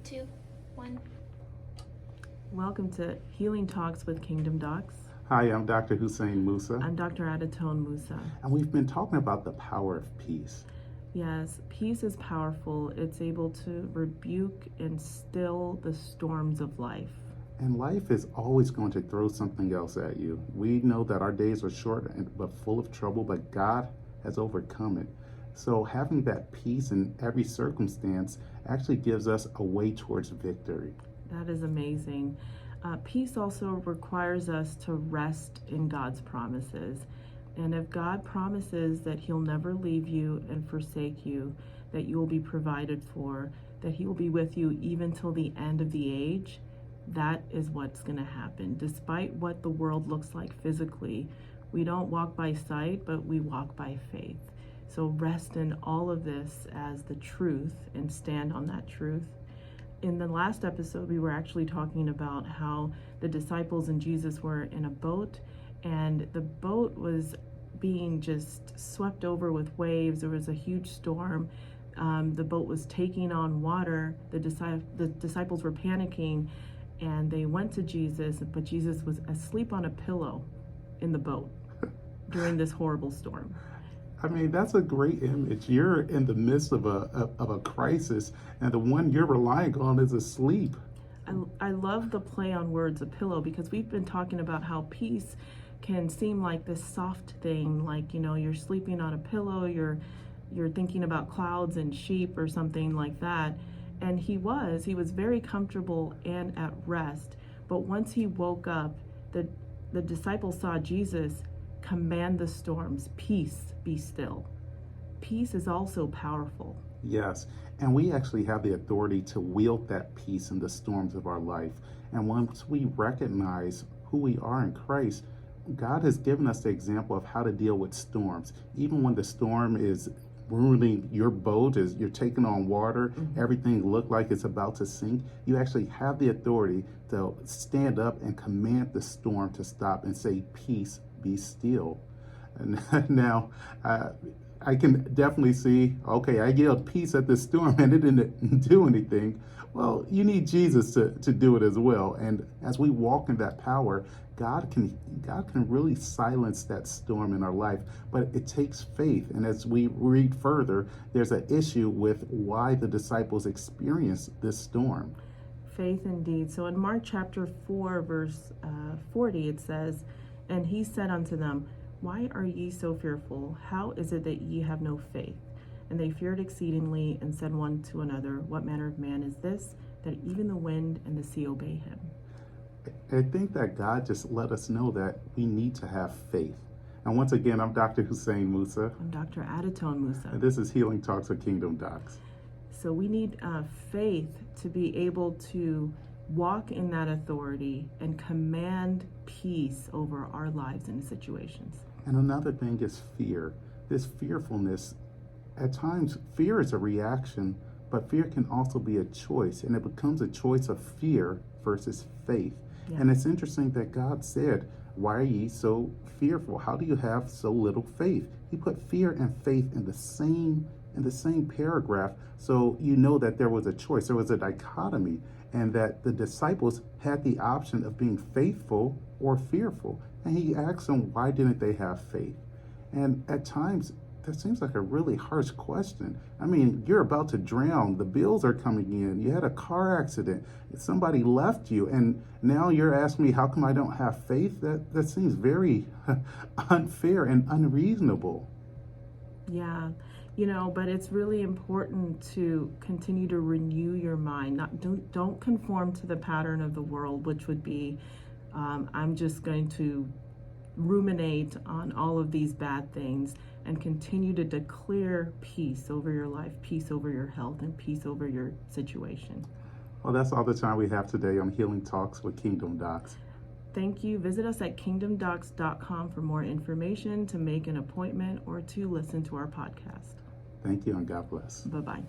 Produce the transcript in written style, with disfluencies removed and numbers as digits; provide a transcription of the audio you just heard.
2, 1. Welcome to Healing Talks with Kingdom Docs. Hi, I'm Dr. Hussein Musa. I'm Dr. Adatone Musa. And we've been talking about the power of peace. Yes, peace is powerful. It's able to rebuke and still the storms of life. And life is always going to throw something else at you. We know that our days are short but full of trouble, but God has overcome it. So having that peace in every circumstance actually gives us a way towards victory. That is amazing. Peace also requires us to rest in God's promises. And if God promises that He'll never leave you and forsake you, that you will be provided for, that He will be with you even till the end of the age, that is what's going to happen. Despite what the world looks like physically, we don't walk by sight, but we walk by faith. So rest in all of this as the truth and stand on that truth. In the last episode, we were actually talking about how the disciples and Jesus were in a boat, and the boat was being just swept over with waves. There was a huge storm. The boat was taking on water. The disciples were panicking, and they went to Jesus, but Jesus was asleep on a pillow in the boat during this horrible storm. I mean, that's a great image. You're in the midst of a crisis, and the one you're relying on is asleep. I love the play on words, a pillow, because we've been talking about how peace can seem like this soft thing, like, you know, you're sleeping on a pillow, you're thinking about clouds and sheep or something like that. And he was very comfortable and at rest. But once he woke up, the disciples saw Jesus command the storms, peace, be still. Peace is also powerful. Yes, and we actually have the authority to wield that peace in the storms of our life. And once we recognize who we are in Christ, God has given us the example of how to deal with storms. Even when the storm is ruining your boat, as you're taking on water, everything look like it's about to sink, you actually have the authority to stand up and command the storm to stop and say, peace, be still. And now, I can definitely see, okay, I yelled peace at the storm and it didn't do anything. Well, you need Jesus to do it as well. And as we walk in that power, God can really silence that storm in our life, but it takes faith. And as we read further, there's an issue with why the disciples experienced this storm. Faith indeed. So in Mark chapter 4, verse 40, it says, "And he said unto them, Why are ye so fearful? How is it that ye have no faith? And they feared exceedingly, and said one to another, What manner of man is this, that even the wind and the sea obey him?" I think that God just let us know that we need to have faith. And once again, I'm Dr. Hussein Musa. I'm Dr. Adatone Musa. And this is Healing Talks with Kingdom Docs. So we need faith to be able to walk in that authority and command peace over our lives and situations. And another thing is fear. This fearfulness, at times, fear is a reaction, but fear can also be a choice, and it becomes a choice of fear versus faith. Yeah. And it's interesting that God said, why are ye so fearful? How do you have so little faith? He put fear and faith in the same paragraph, so you know that there was a choice, there was a dichotomy, and that the disciples had the option of being faithful or fearful. And he asked them, why didn't they have faith? And at times, that seems like a really harsh question. I mean, you're about to drown. The bills are coming in. You had a car accident. Somebody left you. And now you're asking me, how come I don't have faith? That seems very unfair and unreasonable. Yeah, you know, but it's really important to continue to renew your mind. Don't conform to the pattern of the world, which would be, I'm just going to ruminate on all of these bad things, and continue to declare peace over your life, peace over your health, and peace over your situation. Well, that's all the time we have today on Healing Talks with Kingdom Docs. Thank you. Visit us at kingdomdocs.com for more information, to make an appointment, or to listen to our podcast. Thank you, and God bless. Bye-bye.